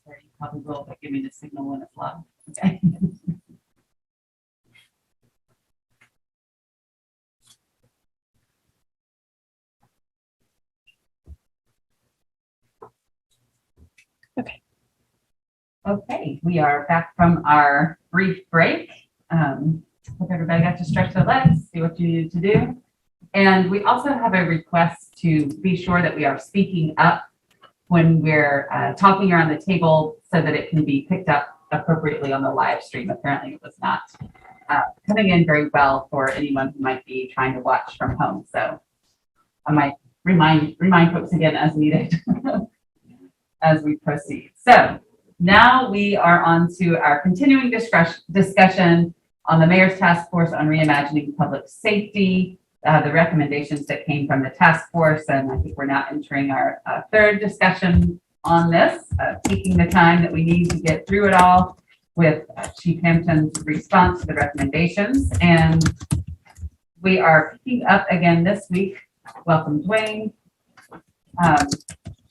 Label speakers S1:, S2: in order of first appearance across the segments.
S1: Sorry, you probably will, but give me the signal when it's loud. Okay. Okay, we are back from our brief break. Hope everybody got to stretch their legs, see what you needed to do. And we also have a request to be sure that we are speaking up when we're talking around the table so that it can be picked up appropriately on the live stream. Apparently it was not coming in very well for anyone who might be trying to watch from home. So I might remind folks again as needed as we proceed. So now we are on to our continuing discussion on the Mayor's Task Force on Reimagining Public Safety, the recommendations that came from the task force. And I think we're now entering our third discussion on this, taking the time that we need to get through it all with Chief Hampton's response to the recommendations. And we are picking up again this week. Welcome, Dwayne.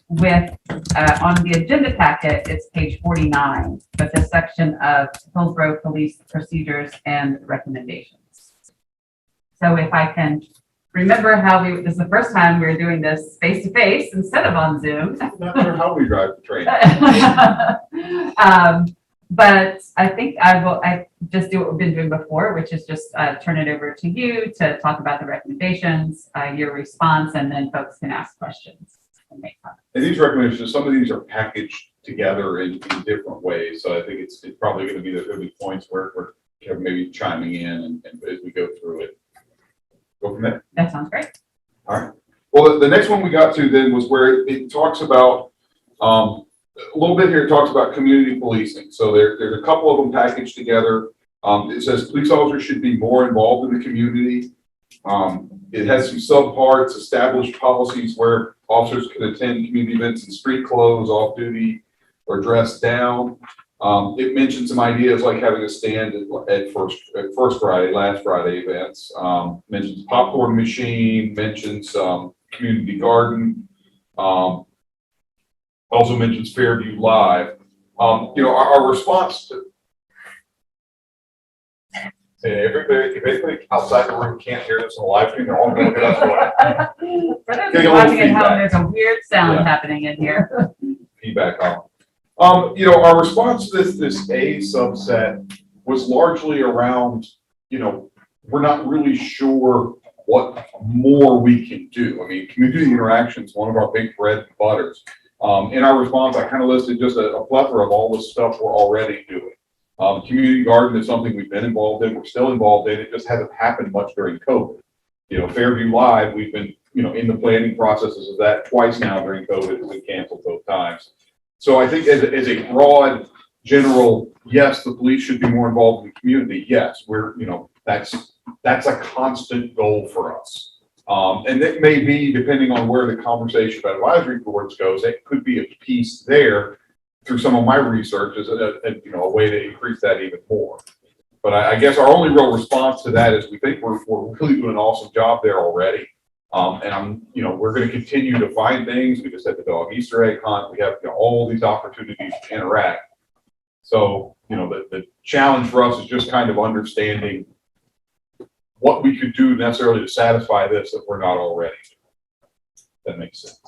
S1: With on the agenda packet, it's page 49, but the section of Hillsborough Police Procedures and Recommendations. So if I can remember how this is the first time we're doing this face to face instead of on Zoom.
S2: Not sure how we drive the train.
S1: But I think I just do what we've been doing before, which is just turn it over to you to talk about the recommendations, your response, and then folks can ask questions.
S2: And these recommendations, some of these are packaged together in different ways. So I think it's probably going to be there'll be points where we're maybe chiming in and as we go through it. Go from there.
S1: That sounds great.
S2: All right. Well, the next one we got to then was where it talks about a little bit here. It talks about community policing. So there's a couple of them packaged together. It says police officers should be more involved in the community. It has some subparts, established policies where officers can attend community events in street clothes, off duty, or dressed down. It mentions some ideas like having a stand at First Friday, Last Friday events. Mentions popcorn machine, mentions community garden. Also mentions Fairview Live. Our response to if anybody outside the room can't hear this on the live stream, they're all going to look at us.
S1: For those of you watching at home, there's a weird sound happening in here.
S2: Feedback on. Our response to this A subset was largely around, we're not really sure what more we can do. I mean, community interaction is one of our big bread and butters. In our response, I kind of listed just a plethora of all the stuff we're already doing. Community garden is something we've been involved in. We're still involved in. It just hasn't happened much during COVID. Fairview Live, we've been, in the planning processes of that twice now during COVID. It's been canceled both times. So I think as a broad, general, yes, the police should be more involved in the community. Yes, that's a constant goal for us. And it may be, depending on where the conversation about advisory boards goes, it could be a piece there through some of my research is a way to increase that even more. But I guess our only real response to that is we think we're really doing an awesome job there already. And we're going to continue to find things. We just had the dog Easter egg hunt. We have all these opportunities to interact. So, the challenge for us is just kind of understanding what we could do necessarily to satisfy this if we're not already. That makes sense.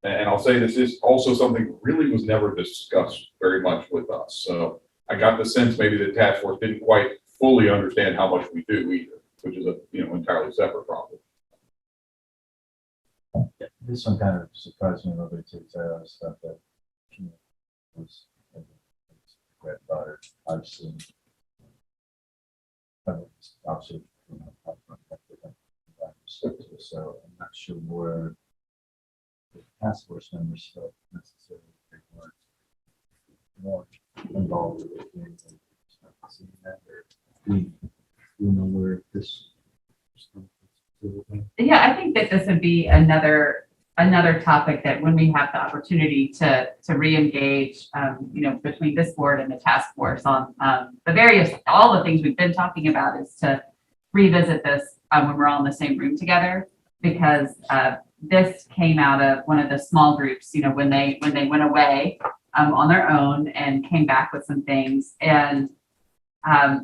S2: And I'll say this is also something that really was never discussed very much with us. So I got the sense maybe the task force didn't quite fully understand how much we do either, which is a entirely separate problem.
S3: Yeah, this one kind of surprised me a little bit too. So stuff that was bread and butter. I've seen obviously so I'm not sure where the task force members felt necessarily more involved with it. Seeing that, or do you know where this?
S1: Yeah, I think that this would be another topic that when we have the opportunity to re-engage, between this board and the task force on all the things we've been talking about is to revisit this when we're all in the same room together, because this came out of one of the small groups, you know, when they went away on their own and came back with some things. And I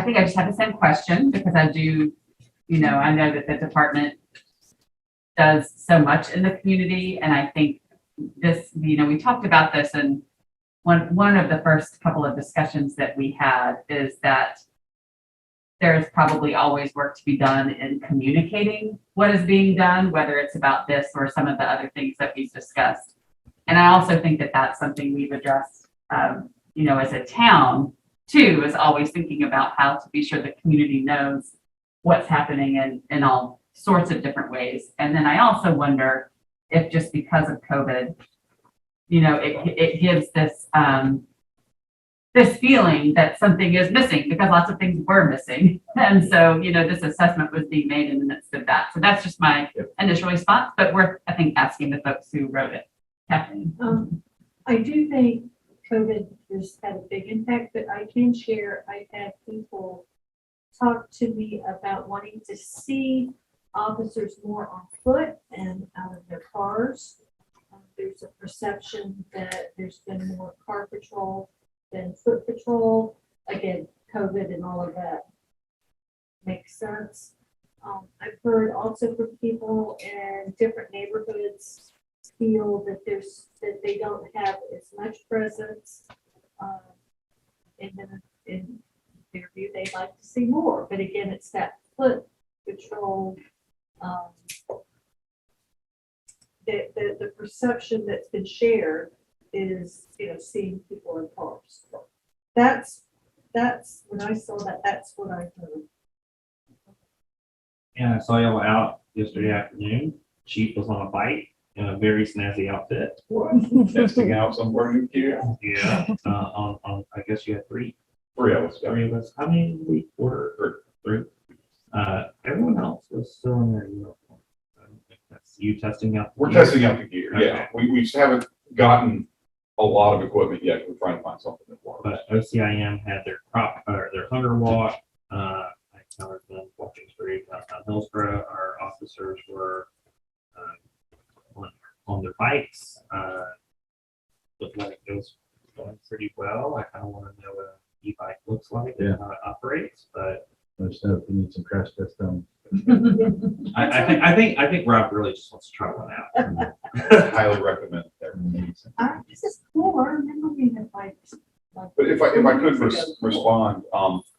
S1: think I just have the same question because I do, you know, I know that the department does so much in the community. And I think this, you know, we talked about this, and one of the first couple of discussions that we had is that there's probably always work to be done in communicating what is being done, whether it's about this or some of the other things that we've discussed. And I also think that that's something we've addressed, you know, as a town too, is always thinking about how to be sure the community knows what's happening in all sorts of different ways. And then I also wonder if just because of COVID, you know, it gives this, this feeling that something is missing because lots of things were missing. And so, you know, this assessment was being made in the midst of that. So that's just my initial response, but worth, I think, asking the folks who wrote it. Kathleen.
S4: I do think COVID has had a big impact, but I can share, I've had people talk to me about wanting to see officers more on foot and out of their cars. There's a perception that there's been more car patrol than foot patrol. Again, COVID and all of that makes sense. I've heard also from people in different neighborhoods feel that they don't have as much presence. In their view, they'd like to see more. But again, it's that foot patrol. The perception that's been shared is, you know, seeing people in cars. That's when I saw that, that's what I heard.
S5: And I saw y'all out yesterday afternoon. Chief was on a bike in a very snazzy outfit.
S2: Testing out somewhere new gear.
S5: Yeah. I guess you had three.
S2: Three of us. Yeah.
S5: Three of us. How many did we order? Three. Everyone else was still in their uniform. I don't think that's you testing out.
S2: We're testing out the gear.
S5: Okay.
S2: Yeah, we just haven't gotten a lot of equipment yet. We're trying to find something that works.
S5: But OCIM had their their hunger walk. I covered them walking through downtown Hillsborough. Our officers were on their bikes. Looked like it was going pretty well. I kind of want to know what an e-bike looks like and how it operates, but
S3: There's no, we need some crash tests done.
S5: I think Rob really just wants to try one out.
S2: Highly recommend it there.
S4: This is cool. I remember we had bikes.
S2: But if I could respond,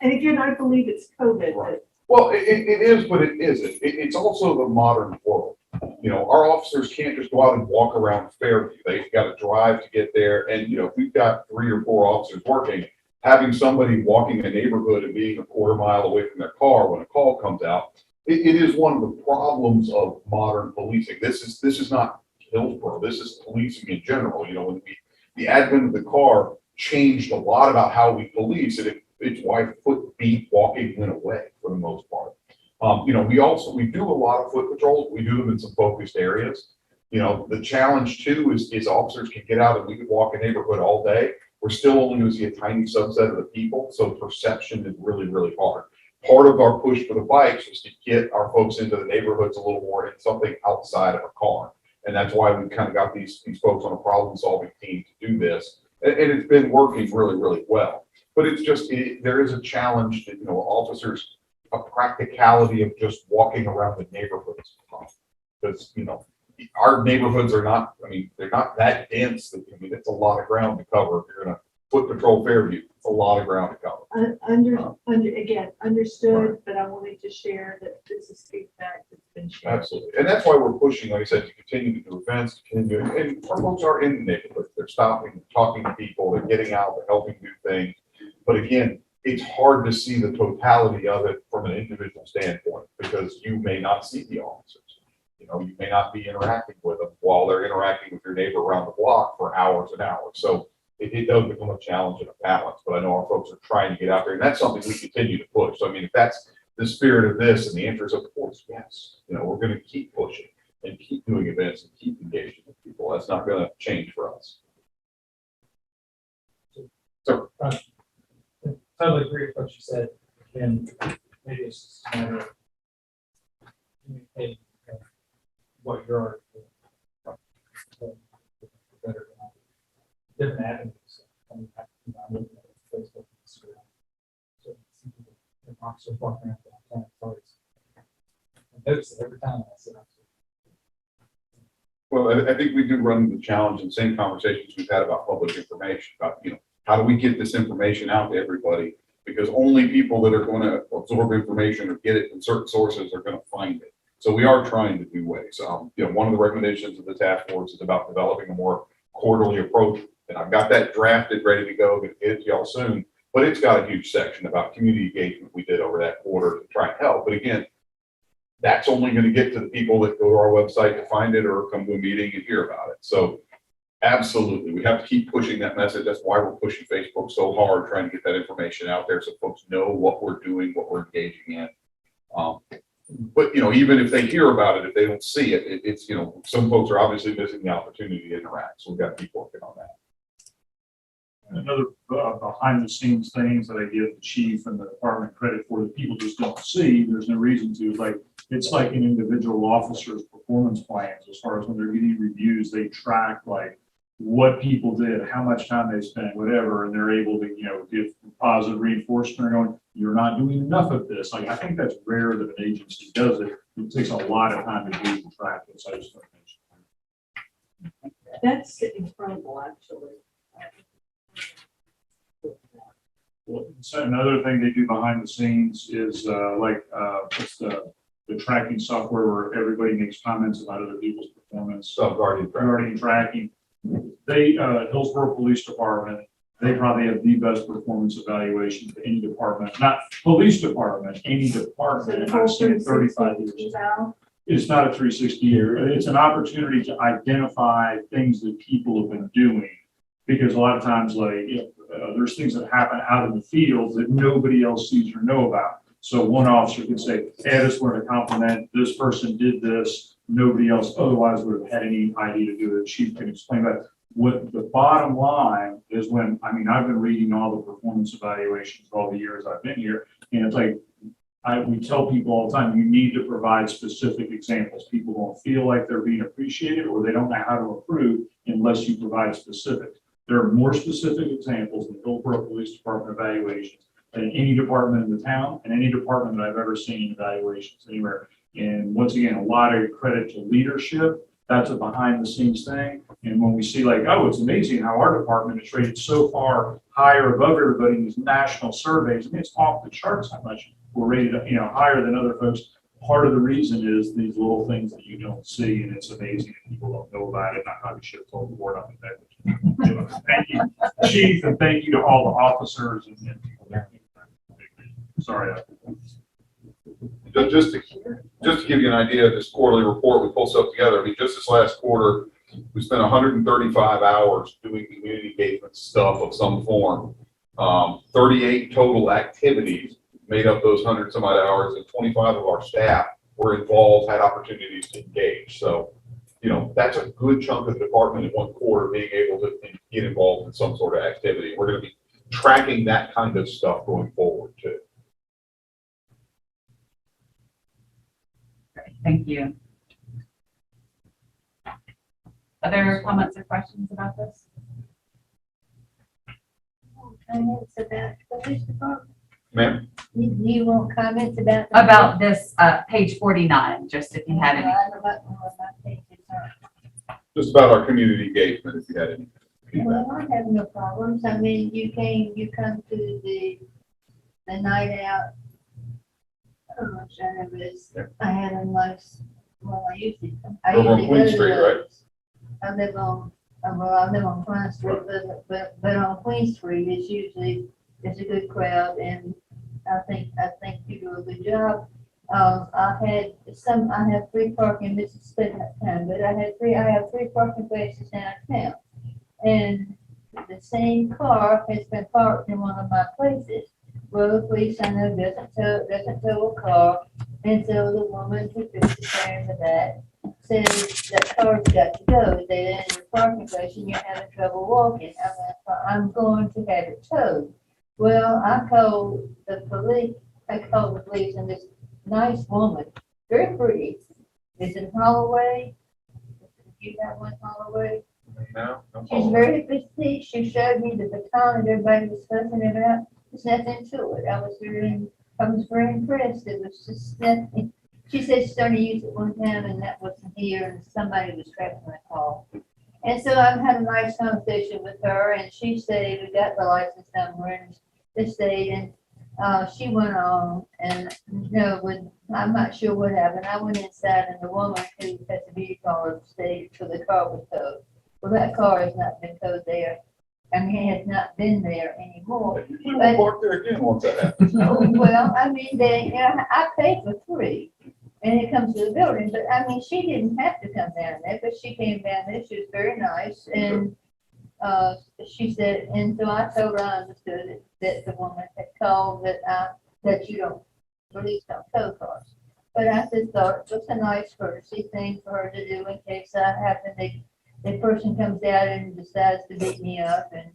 S4: And again, I believe it's COVID.
S2: Right. Well, it is, but it isn't. It's also the modern world. You know, our officers can't just go out and walk around Fairview. They've got to drive to get there. And, you know, if we've got 3 or 4 officers working, having somebody walking a neighborhood and being a quarter mile away from their car when a call comes out, it is one of the problems of modern policing. This is not Hillsborough. This is policing in general. You know, when the advent of the car changed a lot about how we police, and it's why foot beat walking went away for the most part. You know, we do a lot of foot patrols. We do them in some focused areas. You know, the challenge too is officers can get out and we could walk a neighborhood all day. We're still only going to see a tiny subset of the people, so perception is really, really hard. Part of our push for the bikes is to get our folks into the neighborhoods a little more in something outside of a car. And that's why we've kind of got these folks on a problem-solving team to do this. And it's been working really, really well. But it's just, there is a challenge that, you know, officers, a practicality of just walking around the neighborhoods. Because, you know, our neighborhoods are not, I mean, they're not that dense. I mean, it's a lot of ground to cover. If you're going to foot patrol Fairview, it's a lot of ground to cover.
S4: Again, understood, but I wanted to share that this is feedback that's been shared.
S2: Absolutely. And that's why we're pushing, like I said, to continue to do events, and our folks are in the neighborhood. They're stopping, talking to people, they're getting out, they're helping do things. But again, it's hard to see the totality of it from an individual standpoint because you may not see the officers. You know, you may not be interacting with them while they're interacting with your neighbor around the block for hours and hours. So it does become a challenge and a balance, but I know our folks are trying to get out there, and that's something we continue to push. So, I mean, if that's the spirit of this, and the answer is, of course, yes. You know, we're going to keep pushing and keep doing events and keep engaging with people. That's not going to change for us. So,
S6: Totally agree with what you said, and maybe it's just a matter of communicating what you're better different avenues. I mean, I'm looking at Facebook and Instagram. So the officers walking around downtown, it's always, I notice it every time I sit up.
S2: Well, I think we do run into the challenge and same conversations we've had about public information, about, how do we get this information out to everybody? Because only people that are going to absorb information or get it from certain sources are going to find it. So we are trying to do ways. One of the recommendations of the task force is about developing a more quarterly approach. And I've got that drafted, ready to go, get it to y'all soon. But it's got a huge section about community engagement we did over that quarter to try and help. But again, that's only going to get to the people that go to our website to find it or come to a meeting and hear about it. So absolutely, we have to keep pushing that message. That's why we're pushing Facebook so hard, trying to get that information out there so folks know what we're doing, what we're engaging in. But even if they hear about it, if they don't see it, it's some folks are obviously missing the opportunity to interact. So we've got to keep working on that.
S7: Another behind the scenes things that I give the chief and the department credit for that people just don't see, there's no reason to, it's like an individual officer's performance plans. As far as when they're getting reviews, they track what people did, how much time they spent, whatever, and they're able to, give positive reinforcement, going, you're not doing enough of this. I think that's rare that an agency does it. It takes a lot of time to do and track it. So I just want to mention.
S4: That's incredible, actually.
S7: So another thing they do behind the scenes is what's the tracking software where everybody makes comments about other people's performance. Guardian tracking. They, Hillsborough Police Department, they probably have the best performance evaluation of any department, not police department, any department. And I've seen it 35 years. It's not a 360 year. It's an opportunity to identify things that people have been doing. Because a lot of times, there's things that happen out in the field that nobody else sees or know about. So one officer could say, hey, I just wanted to compliment this person did this. Nobody else otherwise would have had any idea to do it. Chief can explain that. What the bottom line is I've been reading all the performance evaluations for all the years I've been here. And it's we tell people all the time, you need to provide specific examples. People don't feel like they're being appreciated or they don't know how to improve unless you provide specifics. There are more specific examples in the Hillsborough Police Department evaluations than any department in the town and any department that I've ever seen in evaluations anywhere. And once again, a lot of credit to leadership. That's a behind the scenes thing. And when we see it's amazing how our department is rated so far higher above everybody in these national surveys. It's off the charts how much we're rated, higher than other folks. Part of the reason is these little things that you don't see, and it's amazing that people don't know about it. I probably should have told the board on that. Thank you, Chief, and thank you to all the officers and people there. Sorry.
S2: Just to give you an idea of this quarterly report we pulled stuff together. Just this last quarter, we spent 135 hours doing community engagement stuff of some form. 38 total activities made up those 100 some odd hours, and 25 of our staff were involved, had opportunities to engage. So, that's a good chunk of the department in one quarter being able to get involved in some sort of activity. We're going to be tracking that kind of stuff going forward too.
S1: Great, thank you. Other comments or questions about this?
S8: Comments about the police department?
S2: Ma'am?
S8: You want comments about?
S1: About this, page 49, just if you had any.
S2: Just about our community engagement, if you had any feedback.
S8: Well, I have no problems. I mean, you come to the night out. I had a nice, I usually
S2: Over on Queen Street, right?
S8: I live on Queen Street, but on Queen Street, it's a good crowd, and I think you do a good job. I have 3 parking, this is still time, but I have 3 parking places downtown. And the same car has been parked in one of my places. Well, the police, I know, doesn't tow a car, and so the woman who fixed the car in the back says that car's got to go. They're in your parking place and you're having trouble walking. I'm going to have it towed. Well, I called the police, and this nice woman very pretty. It's in Holloway. You have one Holloway?
S2: No?
S8: She's very petite. She showed me the baton that everybody was fussing about. There's nothing to it. I was very impressed. It was just nothing. She said she's going to use it one time and that wasn't here and somebody was trapped in the call. And so I've had a nice conversation with her and she said we got the license number and the state and she went on and I'm not sure what happened. I went inside and the woman who has the beauty parlor stayed till the car was towed. Well, that car has not been towed there. I mean, it has not been there anymore.
S2: You will park there again once that happens.
S8: Well, I mean, I paid for 3 and it comes to the building, but I mean, she didn't have to come down there, but she came down there. She was very nice and she said, and so I told her I understood that the woman had called that you don't, police don't tow cars. But I just thought it was a nice courtesy thing for her to do in case I happen the person comes out and decides to beat me up and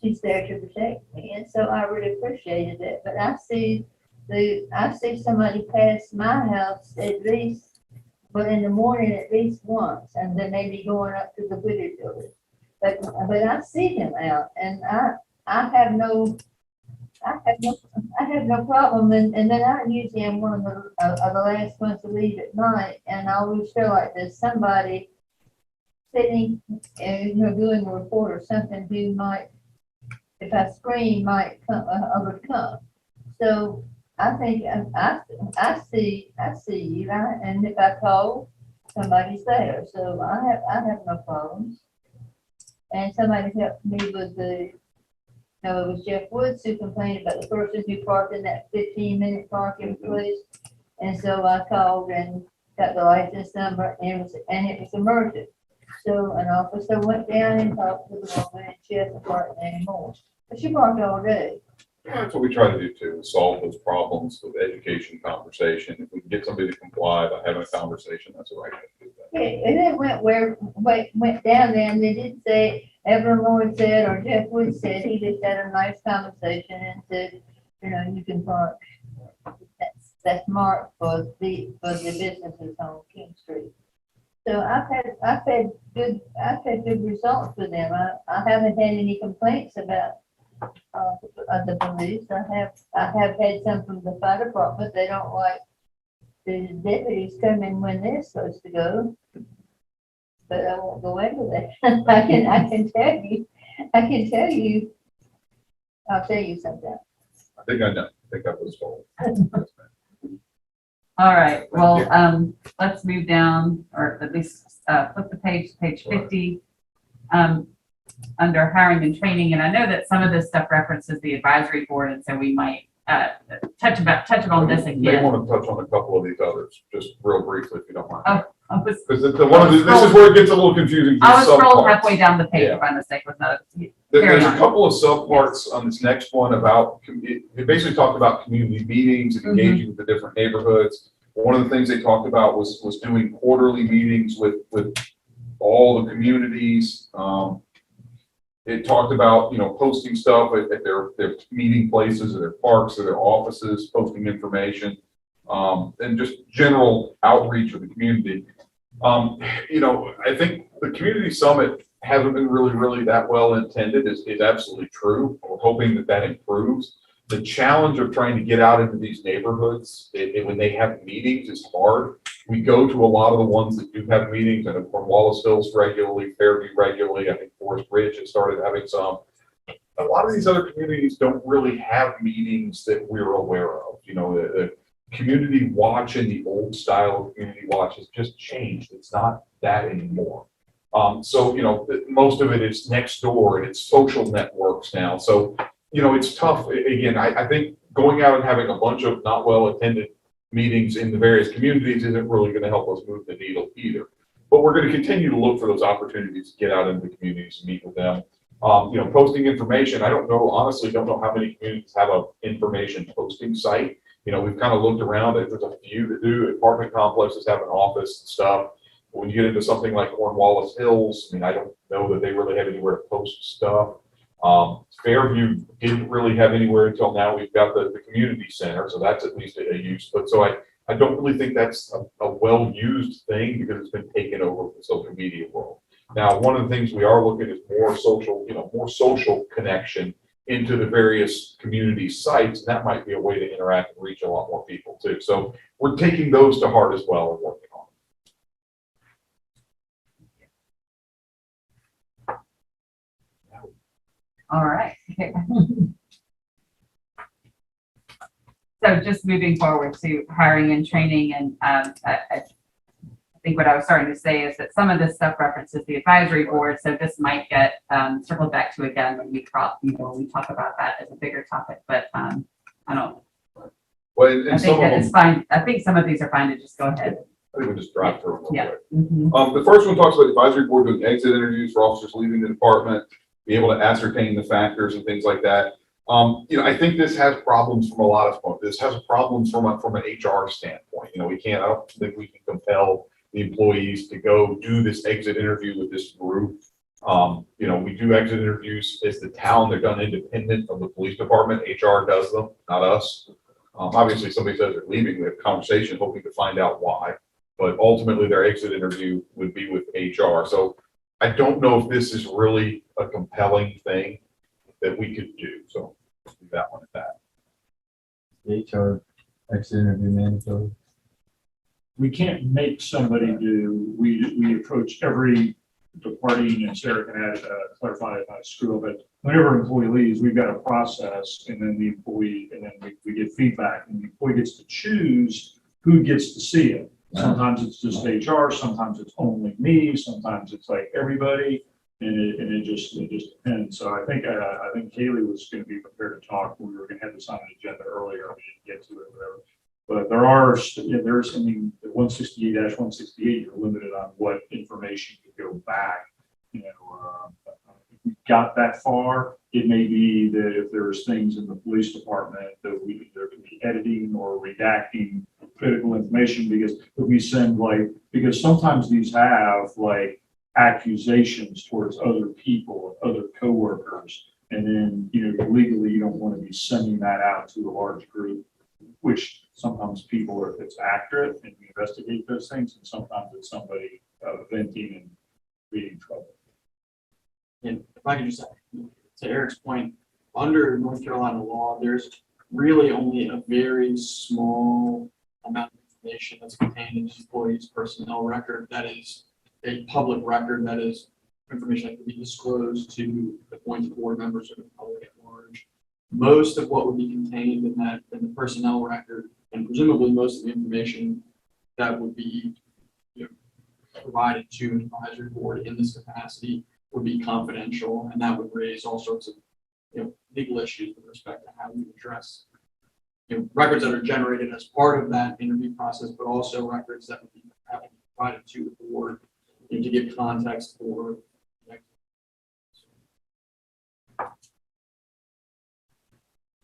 S8: she's there to protect me. And so I really appreciated it. But I see somebody pass my house at least, but in the morning at least once, and then maybe going up to the Whittier building. But I see them out and I have no problem. And then I usually am one of the last ones to leave at night. And I always feel like there's somebody sitting and doing a report or something who might, if I scream, might overcome. So I think I see you, and if I call, somebody's there. So I have no problems. And somebody helped me with it was Jeff Woods who complained about the person who parked in that 15-minute parking place. And so I called and got the license number and it was emergent. So an officer went down and talked to the woman and she hasn't parked anymore. But she parked all day.
S2: That's what we try to do too, is solve those problems with education, conversation. If we can get somebody to comply by having a conversation, that's the right way to do that.
S8: And it went down there and they did say, Evelyn Lloyd said, or Jeff Wood said, he just had a nice conversation and said, you can park. That's marked for the businesses on King Street. So I've had good results with them. I haven't had any complaints about the police. I have had some from the fire department. They don't like the deputies coming when they're supposed to go. But I won't go into that. I can tell you. I'll tell you sometime.
S2: I think I know. I think I was told.
S1: All right, well, let's move down, or at least flip the page to page 50, under hiring and training. And I know that some of this stuff references the advisory board, and so we might touch on this again.
S2: May want to touch on a couple of these others, just real briefly, if you don't mind. Because this is where it gets a little confusing.
S1: I was scrolling halfway down the page by mistake with another.
S2: There's a couple of subparts on this next one about, they basically talked about community meetings and engaging with the different neighborhoods. One of the things they talked about was doing quarterly meetings with all the communities. It talked about, posting stuff at their meeting places or their parks or their offices, posting information, and just general outreach of the community. I think the community summit hasn't been really that well intended is absolutely true. We're hoping that improves. The challenge of trying to get out into these neighborhoods when they have meetings is hard. We go to a lot of the ones that do have meetings, and from Wallace Hills regularly, Fairview regularly. I think Forest Ridge has started having some. A lot of these other communities don't really have meetings that we're aware of. The community watch and the old style of community watch has just changed. It's not that anymore. So most of it is next door and it's social networks now. So it's tough. Again, I think going out and having a bunch of not well attended meetings in the various communities isn't really going to help us move the needle either. But we're going to continue to look for those opportunities to get out into the communities and meet with them. Posting information. I honestly don't know how many communities have an information posting site. We've kind of looked around. There's a few that do. Apartment complexes have an office and stuff. But when you get into something like Wallace Hills, I don't know that they really have anywhere to post stuff. Fairview didn't really have anywhere until now. We've got the community center, so that's at least a use. But so I don't really think that's a well-used thing because it's been taken over from the social media world. Now, one of the things we are looking at is more social connection into the various community sites, and that might be a way to interact and reach a lot more people too. So we're taking those to heart as well and working on them.
S1: All right. So just moving forward to hiring and training, and I think what I was starting to say is that some of this stuff references the advisory board, so this might get circled back to again when we talk about that as a bigger topic. But I don't.
S2: Well, and
S1: I
S2: some
S1: think
S2: of
S1: that
S2: them,
S1: it's fine. I think some of these are fine to just go ahead.
S2: I think we just drive through them real
S1: Yeah.
S2: quick.
S1: Mhm.
S2: The first one talks about the advisory board doing exit interviews for officers leaving the department, be able to ascertain the factors and things like that. I think this has problems from a lot of points. This has problems from an HR standpoint. I don't think we can compel the employees to go do this exit interview with this group. We do exit interviews as the town. They're done independent of the police department. HR does them, not us. Obviously, somebody says they're leaving, we have a conversation hoping to find out why. But ultimately, their exit interview would be with HR. So I don't know if this is really a compelling thing that we could do. So leave that one at that.
S3: The HR exit interview mandatory.
S7: We can't make somebody do, we approach every departing, and Sarah can add, clarify if I screw up, but whenever an employee leaves, we've got a process, and then we get feedback, and the employee gets to choose who gets to see it. Sometimes it's just HR, sometimes it's only me, sometimes it's like everybody, and it just depends. So I think Kaylee was going to be prepared to talk. We were going to have this on an agenda earlier. We didn't get to it, whatever. But there's the 168-168, you're limited on what information you go back. If we got that far, it may be that if there's things in the police department that there can be editing or redacting critical information, because if we send because sometimes these have accusations towards other people, other coworkers, and then legally you don't want to be sending that out to a large group, which sometimes people are, if it's accurate and we investigate those things, and sometimes it's somebody venting and being trouble.
S9: And if I could just add, to Eric's point, under North Carolina law, there's really only a very small amount of information that's contained in the employee's personnel record that is a public record, that is information that can be disclosed to appointed board members or the public at large. Most of what would be contained in the personnel record, and presumably most of the information that would be provided to an advisory board in this capacity, would be confidential, and that would raise all sorts of legal issues with respect to how we address records that are generated as part of that interview process, but also records that would be having provided to the board to give context for.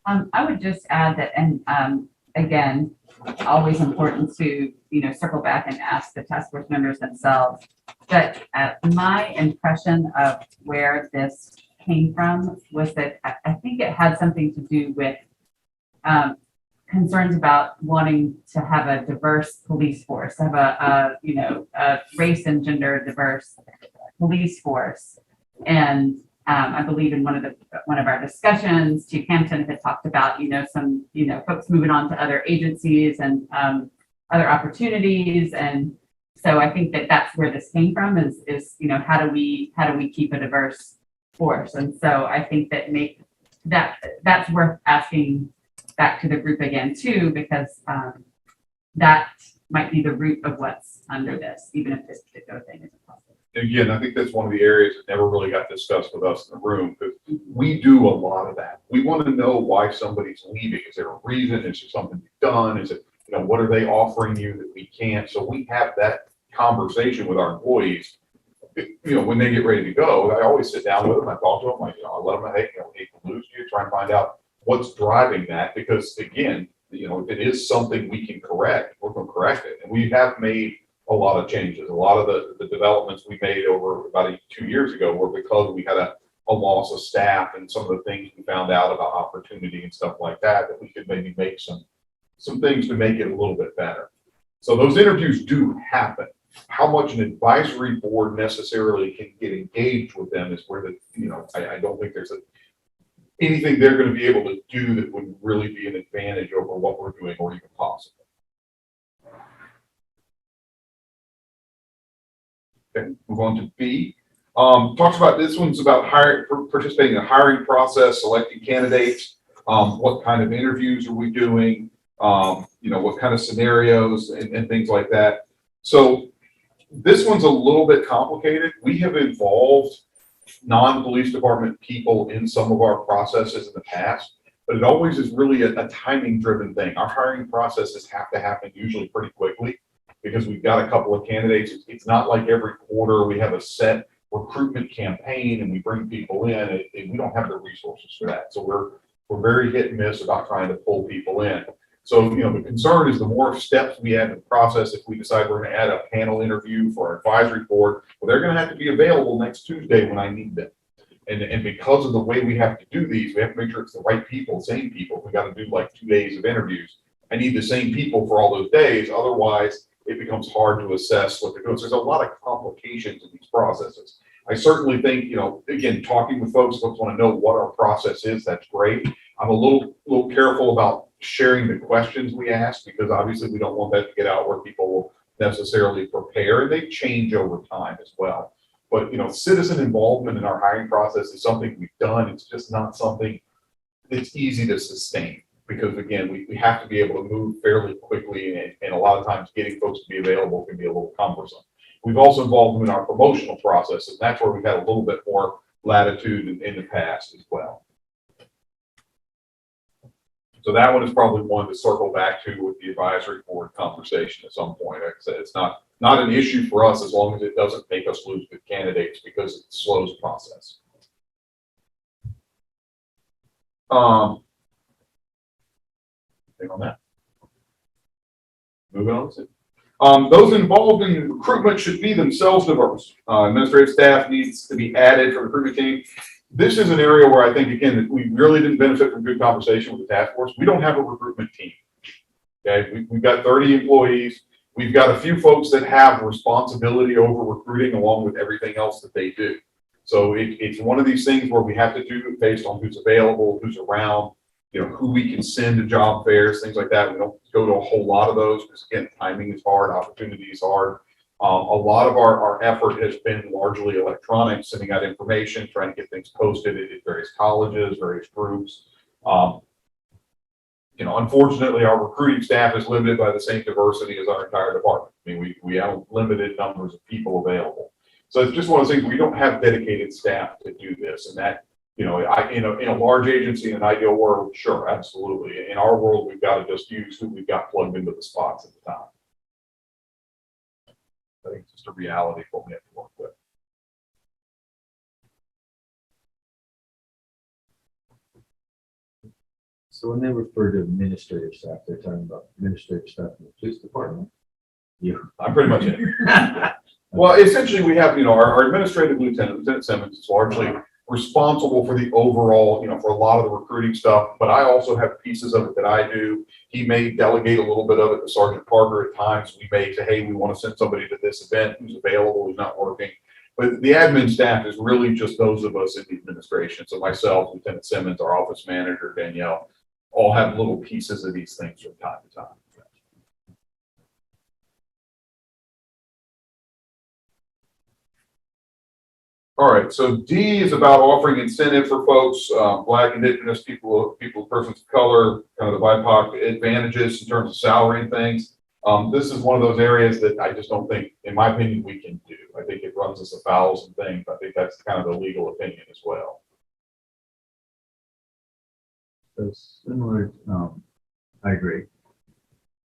S1: I would just add that, and again, always important to circle back and ask the task force members themselves. But my impression of where this came from was that I think it had something to do with concerns about wanting to have a diverse police force, have a race and gender diverse police force. And I believe in one of our discussions, Chief Hampton had talked about some folks moving on to other agencies and other opportunities, and so I think that that's where this came from is how do we keep a diverse force, and so I think that's worth asking back to the group again too, because that might be the root of what's under this, even if this particular thing isn't possible.
S2: Again, I think that's one of the areas that never really got discussed with us in the room, because we do a lot of that. We want to know why somebody's leaving. Is there a reason? Is there something you've done? Is it, what are they offering you that we can't? So we have that conversation with our employees. When they get ready to go, I always sit down with them. I talk to them. I let them, hey, we hate to lose you. Try and find out what's driving that, because again, if it is something we can correct, we're going to correct it. And we have made a lot of changes. A lot of the developments we made over about 2 years ago were because we had a loss of staff and some of the things we found out about opportunity and stuff like that we could maybe make some things to make it a little bit better. So those interviews do happen. How much an advisory board necessarily can get engaged with them is where I don't think there's anything they're going to be able to do that would really be an advantage over what we're doing or even possible. Okay, move on to B. Talks about, this one's about participating in the hiring process, selecting candidates. What kind of interviews are we doing? What kind of scenarios and things like that. So this one's a little bit complicated. We have involved non-police department people in some of our processes in the past, but it always is really a timing driven thing. Our hiring processes have to happen usually pretty quickly because we've got a couple of candidates. It's not like every quarter we have a set recruitment campaign and we bring people in, and we don't have the resources for that. So we're very hit and miss about trying to pull people in. So, the concern is the more steps we add to the process, if we decide we're going to add a panel interview for our advisory board, well, they're going to have to be available next Tuesday when I need them. And because of the way we have to do these, we have to make sure it's the right people, same people. We got to do like 2 days of interviews. I need the same people for all those days. Otherwise, it becomes hard to assess what they're doing. So there's a lot of complications in these processes. I certainly think, again, talking with folks want to know what our process is. That's great. I'm a little careful about sharing the questions we ask because obviously we don't want that to get out where people will necessarily prepare, and they change over time as well. But citizen involvement in our hiring process is something we've done. It's just not something that's easy to sustain because again, we have to be able to move fairly quickly, and a lot of times getting folks to be available can be a little cumbersome. We've also involved them in our promotional process, and that's where we've had a little bit more latitude in the past as well. So that one is probably one to circle back to with the advisory board conversation at some point. Like I said, it's not an issue for us as long as it doesn't make us lose good candidates because it slows the process. Anything on that? Moving on. Those involved in recruitment should be themselves diverse. Administrative staff needs to be added for the recruitment team. This is an area where I think, again, that we really didn't benefit from good conversation with the task force. We don't have a recruitment team. Okay, we've got 30 employees. We've got a few folks that have responsibility over recruiting along with everything else that they do. So it's one of these things where we have to do it based on who's available, who's around, who we can send to job fairs, things like that. We don't go to a whole lot of those because, again, timing is hard, opportunity is hard. A lot of our effort has been largely electronic, sending out information, trying to get things posted at various colleges, various groups. Unfortunately, our recruiting staff is limited by the same diversity as our entire department. I mean, we have limited numbers of people available. So it's just one of those things, we don't have dedicated staff to do this. And that, in a large agency, in an ideal world, sure, absolutely. In our world, we've got to just use who we've got plugged into the spots at the time. I think it's just a reality of what we have to work with.
S3: So when they refer to administrative staff, they're talking about administrative staff in the police department?
S2: I'm pretty much it. Well, essentially, we have, our administrative Lieutenant Simmons is largely responsible for the overall, for a lot of the recruiting stuff, but I also have pieces of it that I do. He may delegate a little bit of it to Sergeant Parker at times. We may say, hey, we want to send somebody to this event who's available, who's not working. But the admin staff is really just those of us in the administration. So myself, Lieutenant Simmons, our office manager, Danielle, all have little pieces of these things from time to time. All right, so D is about offering incentive for folks, Black, Indigenous people, persons of color, kind of the BIPOC advantages in terms of salary and things. This is one of those areas that I just don't think, in my opinion, we can do. I think it runs us afoul of some things. I think that's kind of the legal opinion as well.
S3: So similar, I agree.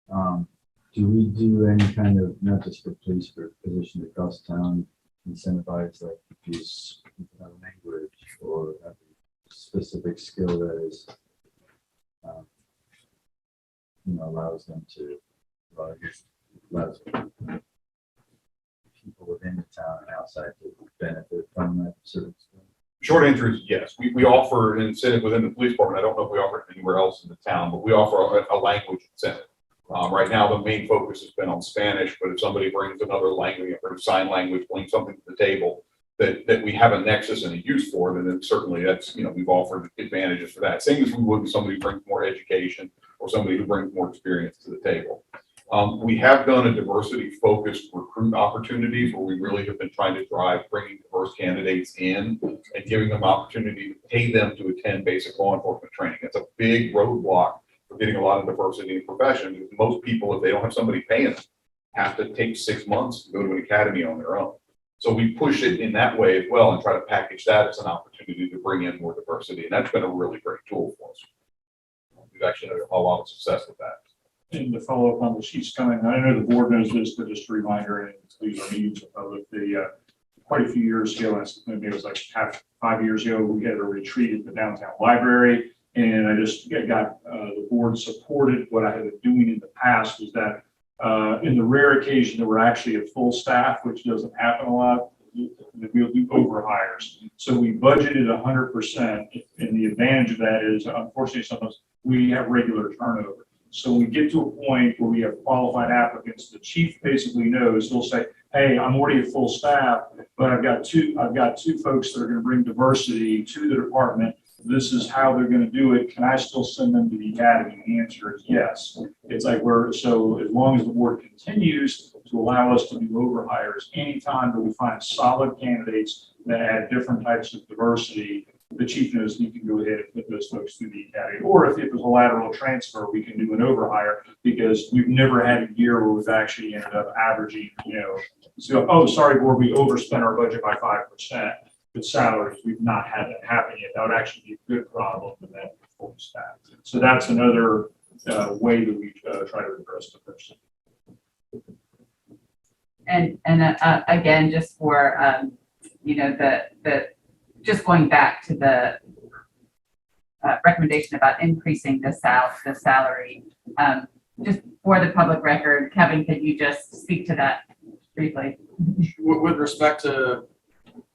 S3: Do we do any kind of, not just for police, for positions across town, incentivize like use language or have a specific skill that is, allows them to, allows people within the town and outside to benefit from that sort of skill?
S2: Short answer is yes. We offer an incentive within the police department. I don't know if we offer it anywhere else in the town, but we offer a language incentive Right now, the main focus has been on Spanish, but if somebody brings another language or sign language, brings something to the table that we have a nexus and a use for, then certainly that's, we've offered advantages for that. Same as we would with somebody who brings more education or somebody who brings more experience to the table. We have done a diversity-focused recruit opportunities where we really have been trying to drive bringing diverse candidates in and giving them opportunity to pay them to attend basic law enforcement training. It's a big roadblock for getting a lot of diversity in the profession, because most people, if they don't have somebody paying them, have to take 6 months to go to an academy on their own. So we push it in that way as well and try to package that as an opportunity to bring in more diversity. And that's been a really great tool for us. We've actually had a lot of success with that.
S7: And to follow up on what she's coming, I know the board knows this, but just a reminder, and these are meetings with public, quite a few years ago, maybe it was like 5 years ago, we had a retreat at the downtown library. And I just got the board supported. What I had been doing in the past was that in the rare occasion there were actually a full staff, which doesn't happen a lot, we'll do overhires. So we budgeted 100%. And the advantage of that is, unfortunately, sometimes we have regular turnover. So when we get to a point where we have qualified applicants, the chief basically knows, he'll say, hey, I'm already at full staff, but I've got two folks that are going to bring diversity to the department. This is how they're going to do it. Can I still send them to the academy? And the answer is yes. It's like so as long as the board continues to allow us to do overhires anytime that we find solid candidates that add different types of diversity, the chief knows he can go ahead and put those folks through the academy. Or if it was a lateral transfer, we can do an overhire, because we've never had a year where we've actually ended up averaging, so, oh, sorry, board, we overspent our budget by 5%. With salaries, we've not had that happen yet. That would actually be a good problem for that full staff. So that's another way that we try to address the person.
S1: And again, just for just going back to the recommendation about increasing the salary, just for the public record, Kevin, could you just speak to that briefly?
S9: With respect to,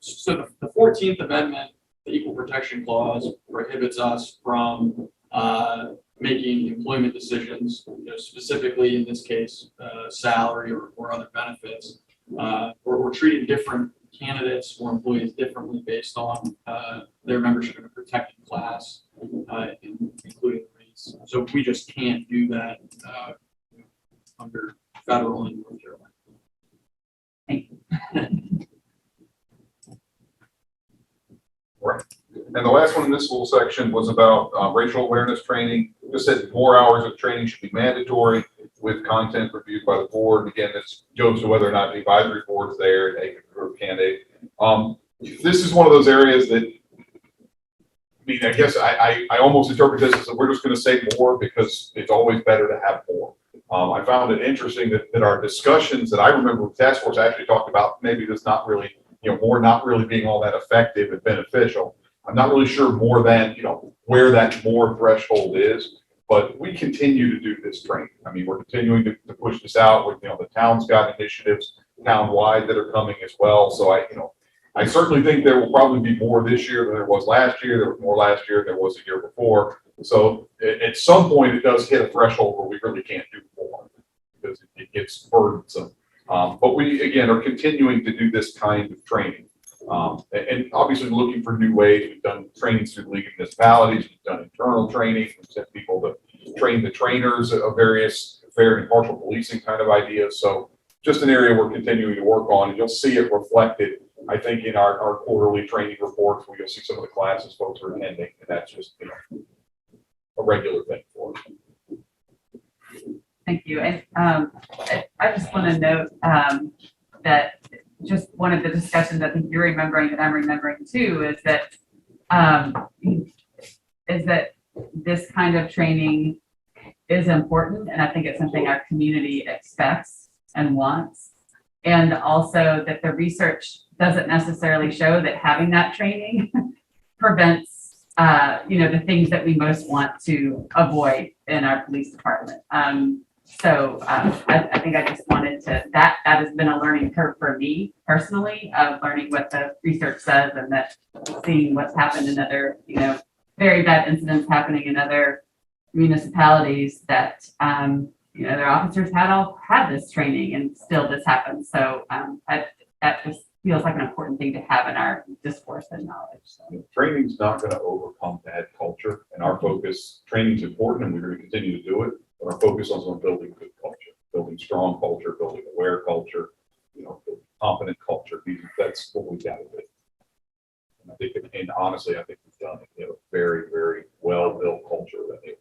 S9: so the 14th Amendment, the Equal Protection Clause, prohibits us from making employment decisions, specifically in this case, salary or other benefits. We're treating different candidates or employees differently based on their membership in a protected class, including race. So we just can't do that under federal and North Carolina.
S1: Thank you.
S2: Right. And the last one in this little section was about racial awareness training. Just said 4 hours of training should be mandatory with content reviewed by the board. Again, this goes to whether or not the advisory board's there, a group candidate. This is one of those areas that, I guess I almost interpret this as we're just going to say more because it's always better to have more. I found it interesting that our discussions that I remember with task force actually talked about maybe this not really, more not really being all that effective and beneficial. I'm not really sure more than, where that more threshold is, but we continue to do this training. I mean, we're continuing to push this out with, the town's got initiatives town-wide that are coming as well. So I certainly think there will probably be more this year than there was last year. There was more last year than there was the year before. So at some point it does hit a threshold where we really can't do more because it gets burdensome. But we, again, are continuing to do this kind of training. And obviously looking for new ways. We've done trainings through the League of Municipalities. We've done internal training. We've sent people to train the trainers of various fair and impartial policing kind of ideas. So just an area we're continuing to work on. And you'll see it reflected, I think, in our quarterly training reports where you'll see some of the classes folks are attending. And that's just a regular thing for us.
S1: Thank you. And I just want to note that just one of the discussions I think you're remembering that I'm remembering too is that this kind of training is important, and I think it's something our community expects and wants, and also that the research doesn't necessarily show that having that training prevents the things that we most want to avoid in our police department. So I think I just wanted to, that has been a learning curve for me personally, of learning what the research says and that seeing what's happened in other, very bad incidents happening in other municipalities, that their officers had this training and still this happens. So that just feels like an important thing to have in our discourse and knowledge. So.
S2: Training's not going to overcome bad culture, and our focus, training's important, and we're going to continue to do it, but our focus is on building good culture, building strong culture, building aware culture, competent culture. That's what we've got to do. And I think, and honestly, I think we've done it. We have a very, very well-built culture that they.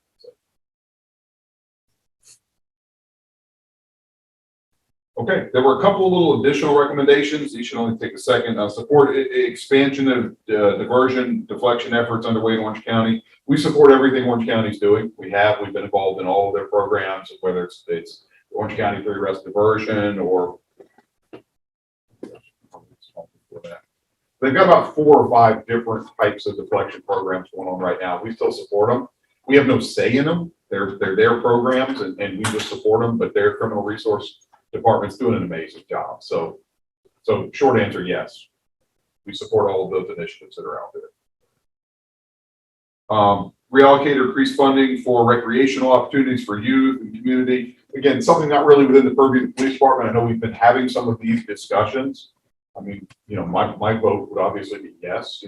S2: Okay, there were a couple of little additional recommendations. These should only take a second. Support expansion of diversion deflection efforts underway in Orange County. We support everything Orange County's doing. We've been involved in all of their programs, whether it's Orange County Free Arrest Diversion or they've got about 4 or 5 different types of deflection programs going on right now. We still support them. We have no say in them. They're their programs, and we just support them. But their criminal resource department's doing an amazing job. So short answer, yes. We support all of those initiatives that are out there. Reallocate or increase funding for recreational opportunities for youth and community. Again, something not really within the purview of the police department. I know we've been having some of these discussions. I mean, my vote would obviously be yes,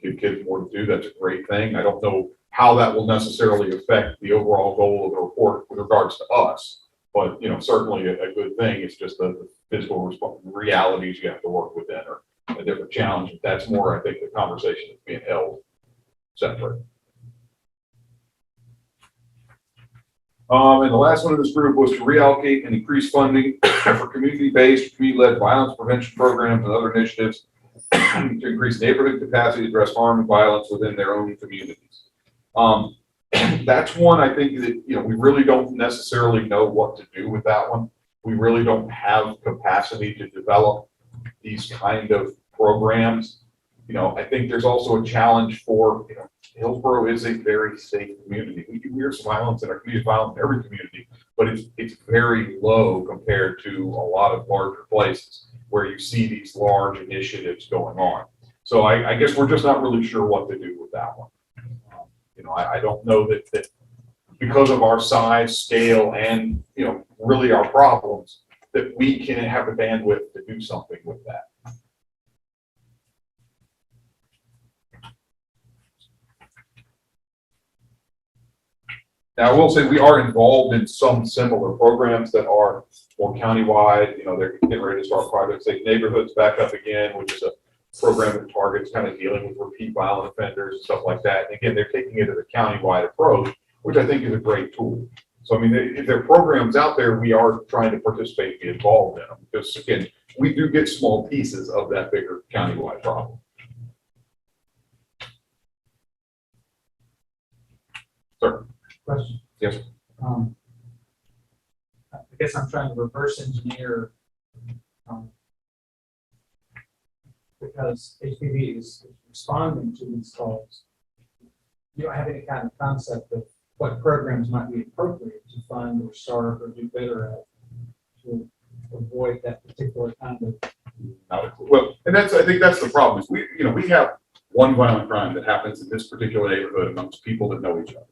S2: give kids more to do. That's a great thing. I don't know how that will necessarily affect the overall goal of the report with regards to us. But, certainly a good thing. It's just the physical realities you have to work within or a different challenge. That's more, I think, the conversation that's being held separate. And the last one of this group was to reallocate and increase funding for community-based, community-led violence prevention programs and other initiatives to increase neighborhood capacity to address harm and violence within their own communities. That's one I think that, we really don't necessarily know what to do with that one. We really don't have capacity to develop these kind of programs. I think there's also a challenge for, Hillsborough is a very safe community. We hear some violence in our community, violence in every community, but it's very low compared to a lot of larger places where you see these large initiatives going on. So I guess we're just not really sure what to do with that one. I don't know that because of our size, scale, and, really our problems, that we can have the bandwidth to do something with that. Now, I will say we are involved in some similar programs that are more countywide. They're getting ready to start Project Safe Neighborhoods back up again, which is a program that targets kind of dealing with repeat violent offenders and stuff like that. And again, they're taking it as a countywide approach, which I think is a great tool. So, I mean, if there are programs out there, we are trying to participate and be involved in them. Because, again, we do get small pieces of that bigger countywide problem. Sir?
S6: Question.
S2: Yes.
S6: I guess I'm trying to reverse engineer because HPV is responding to these calls. You don't have any kind of concept of what programs might be appropriate to fund or start or do better at to avoid that particular kind of.
S2: Well, and I think that's the problem is we have one violent crime that happens in this particular neighborhood amongst people that know each other.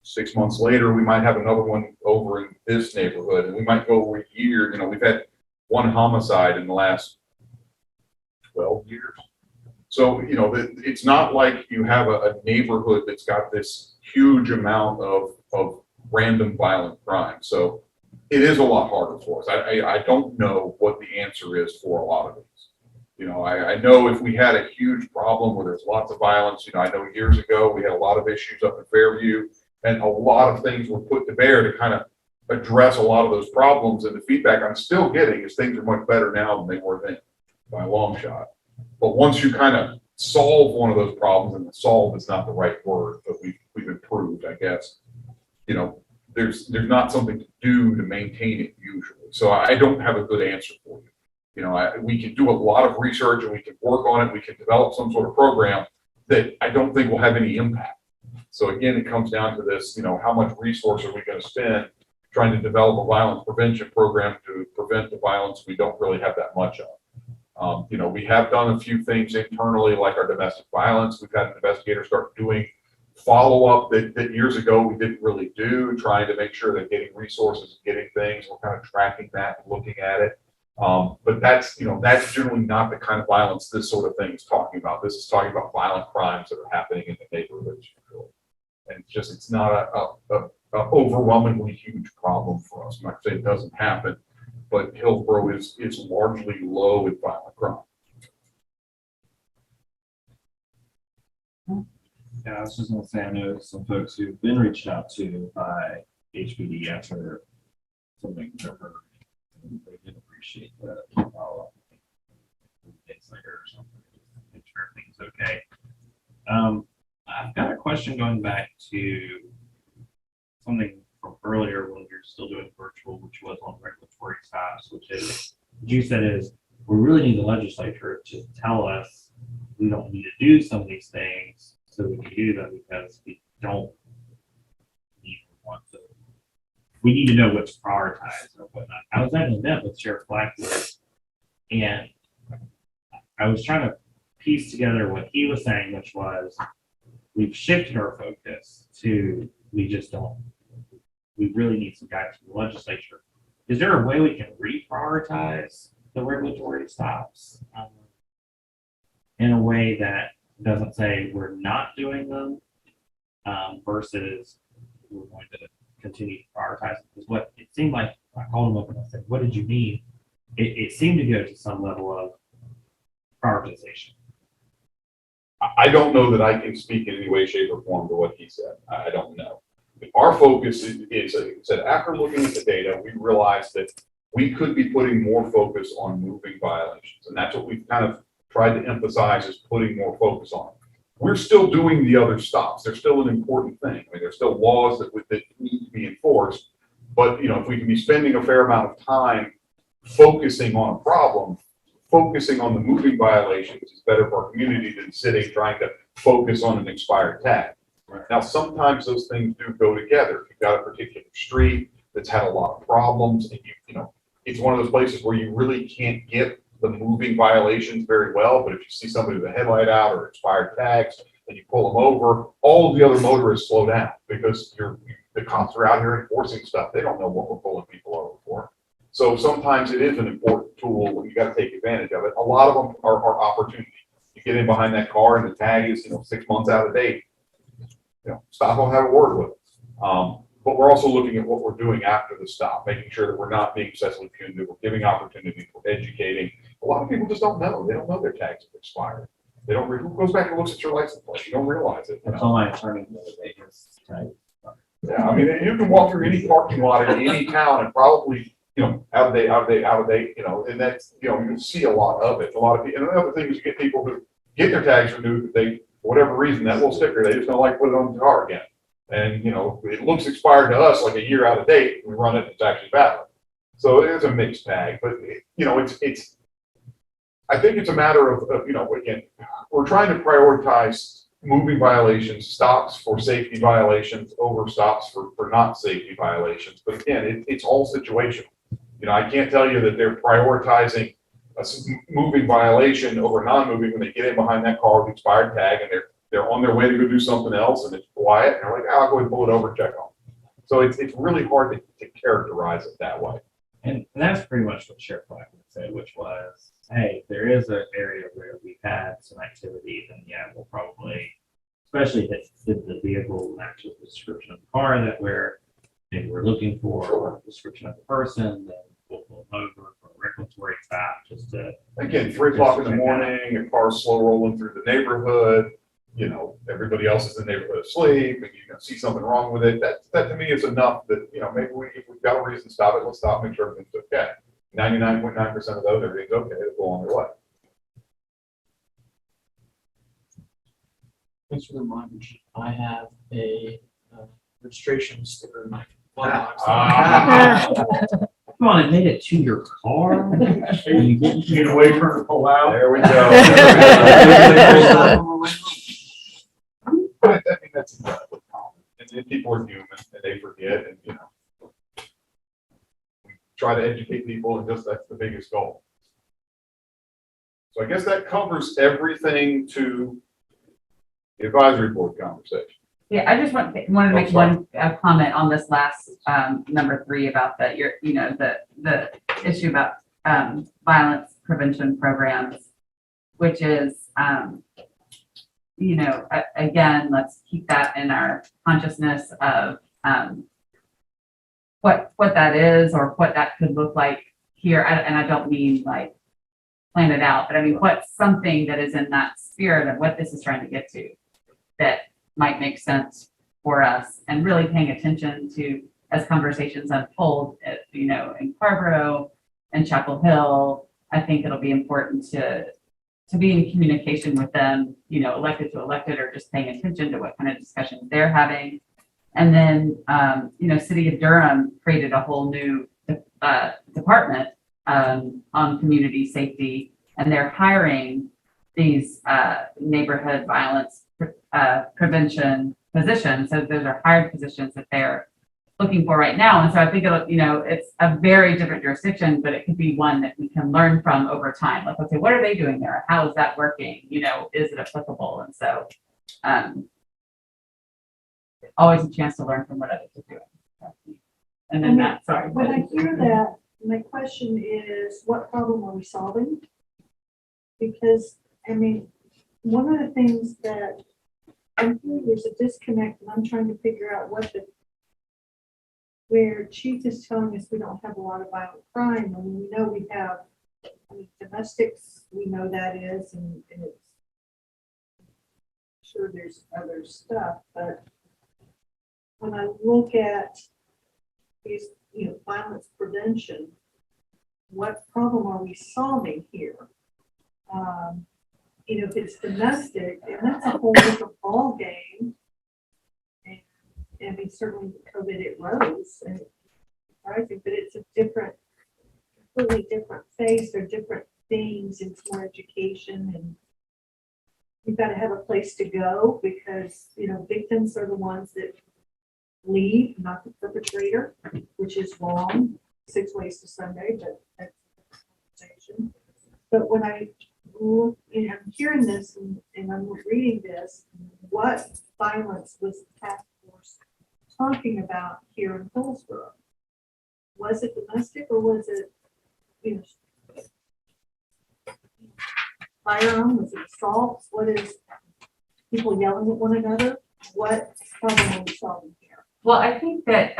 S2: 6 months later, we might have another one over in this neighborhood, and we might go over a year. We've had one homicide in the last 12 years. So, it's not like you have a neighborhood that's got this huge amount of random violent crime. So it is a lot harder for us. I don't know what the answer is for a lot of these. I know if we had a huge problem where there's lots of violence, I know years ago we had a lot of issues up in Fairview. And a lot of things were put to bear to kind of address a lot of those problems. And the feedback I'm still getting is things are much better now than they were then, by a long shot. But once you kind of solve one of those problems, and solve is not the right word, but we've improved, I guess. There's not something to do to maintain it usually. So I don't have a good answer for you. We can do a lot of research and we can work on it. We can develop some sort of program that I don't think will have any impact. So again, it comes down to this, how much resource are we going to spend trying to develop a violence prevention program to prevent the violence we don't really have that much of. We have done a few things internally, like our domestic violence. We've had an investigator start doing follow-up that years ago we didn't really do, trying to make sure that getting resources, getting things, we're kind of tracking that and looking at it. But that's, that's generally not the kind of violence this sort of thing is talking about. This is talking about violent crimes that are happening in the neighborhoods. And it's not a overwhelmingly huge problem for us. I'm not saying it doesn't happen, but Hillsborough is largely low in violent crime.
S5: Yeah, I was just gonna say, I know some folks who've been reached out to by HPD after something occurred. And they did appreciate the follow-up. Days later or something, make sure everything's okay. I've got a question going back to something from earlier when we were still doing virtual, which was on regulatory stops, which is, what you said is, we really need the legislature to tell us we don't need to do some of these things so we can do them because we don't even want to. We need to know what's prioritized or whatnot. I was at an event with Sheriff Blackwood, and I was trying to piece together what he was saying, which was we've shifted our focus to we really need some guidance from the legislature. Is there a way we can reprioritize the regulatory stops in a way that doesn't say we're not doing them versus we're going to continue to prioritize them? Because what it seemed like, I called him up and I said, what did you mean? It seemed to go to some level of prioritization.
S2: I don't know that I can speak in any way, shape, or form to what he said. I don't know. Our focus is like I said, after looking at the data, we realized that we could be putting more focus on moving violations. And that's what we've kind of tried to emphasize, is putting more focus on. We're still doing the other stops. They're still an important thing. I mean, there's still laws that need to be enforced. But, if we can be spending a fair amount of time focusing on a problem, focusing on the moving violations is better for our community than sitting trying to focus on an expired tag. Right. Now, sometimes those things do go together. If you've got a particular street that's had a lot of problems, and it's one of those places where you really can't get the moving violations very well, but if you see somebody with a headlight out or expired tags and you pull them over, all of the other motorists slow down because the cops are out here enforcing stuff. They don't know what we're pulling people over for. So sometimes it is an important tool when you got to take advantage of it. A lot of them are opportunity. You get in behind that car and the tag is 6 months out of date. Stop and have a word with them. But we're also looking at what we're doing after the stop, making sure that we're not being excessively punitive. We're giving opportunity, we're educating. A lot of people just don't know. They don't know their tags have expired. They don't. Who goes back and looks at your license plate? You don't realize it.
S5: That's all my attorney the other day.
S2: Yeah, I mean, you can walk through any parking lot in any town and probably, out of date, and that's, you see a lot of it. A lot of people, and another thing is you get people who get their tags renewed, for whatever reason, that little sticker, they just don't like to put it on the car again. And, it looks expired to us like a year out of date. We run it, it's actually valid. So it is a mixed bag, but I think it's a matter of, again, we're trying to prioritize moving violations, stops for safety violations over stops for not safety violations. But again, it's all situational. I can't tell you that they're prioritizing a moving violation over non-moving when they get in behind that car with expired tag and they're on their way to go do something else and it's quiet and they're like, I'll go ahead and pull it over and check on it. So it's really hard to characterize it that way.
S5: And that's pretty much what Sheriff Blackwood said, which was, hey, there is an area where we've had some activity, then yeah, we'll probably, especially if the vehicle matches the description of the car that we're looking for, or the description of the person, then we'll pull them over for a regulatory stop just to.
S2: Again, 3 o'clock in the morning, a car's slow rolling through the neighborhood, everybody else is in the neighborhood asleep, and you see something wrong with it. That to me is enough that, maybe if we've got a reason to stop it, let's stop, make sure everything's okay. 99.9% of those, everything's okay, they'll go on their way.
S9: Thanks for the reminder. I have a registration sticker in my glove box.
S5: Come on, it made it to your car. You
S7: Get away from her to pull out.
S2: There we go. I mean, that's incredibly common. And people are human and they forget, and we try to educate people, and that's the biggest goal. So I guess that covers everything to the advisory board conversation.
S1: Yeah, I just wanted to make one comment on this last, number 3 about the issue about, violence prevention programs, which is, again, let's keep that in our consciousness of, what that is or what that could look like here. And I don't mean like plan it out, but I mean, what's something that is in that spirit of what this is trying to get to that might make sense for us, and really paying attention to as conversations unfold, in Carborough and Chapel Hill. I think it'll be important to be in communication with them, elected to elected, or just paying attention to what kind of discussions they're having. And then, City of Durham created a whole new department on community safety, and they're hiring these neighborhood violence prevention positions. So those are hired positions that they're looking for right now. And so I think it's a very different jurisdiction, but it could be one that we can learn from over time. Like, okay, what are they doing there? How is that working? Is it applicable? And so always a chance to learn from what others are doing. And then that, sorry.
S4: When I hear that, my question is, what problem are we solving? Because, one of the things that I'm hearing, there's a disconnect, and I'm trying to figure out where Chief is telling us we don't have a lot of violent crime, and we know we have, domestics, we know that is, and it's, sure there's other stuff, but when I look at these, violence prevention, what problem are we solving here? If it's domestic, and that's a whole different ball game. And certainly COVID, it rose, and rising, but it's a completely different face. There are different things. It's more education, and you've got to have a place to go because victims are the ones that leave, not the perpetrator, which is wrong. 6 ways to Sunday, but that's a conversation. But when I look, I'm hearing this and I'm reading this, what violence was the task force talking about here in Hillsborough? Was it domestic, or was it, firearm? Was it assaults? What is people yelling at one another? What problem are we solving here?
S1: Well, I think that,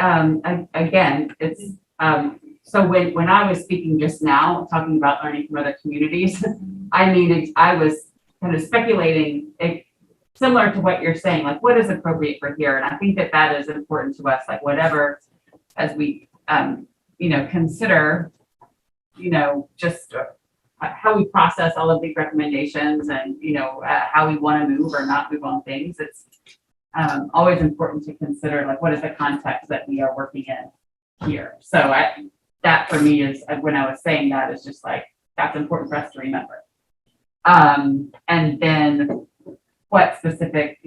S1: again, it's, so when I was speaking just now, talking about learning from other communities, I was kind of speculating, similar to what you're saying, like what is appropriate for here. And I think that is important to us, like whatever, as we, consider, just how we process all of these recommendations and, how we want to move or not move on things. It's always important to consider, like, what is the context that we are working in here. So that for me is, when I was saying that, is just like, that's important for us to remember. And then what specific,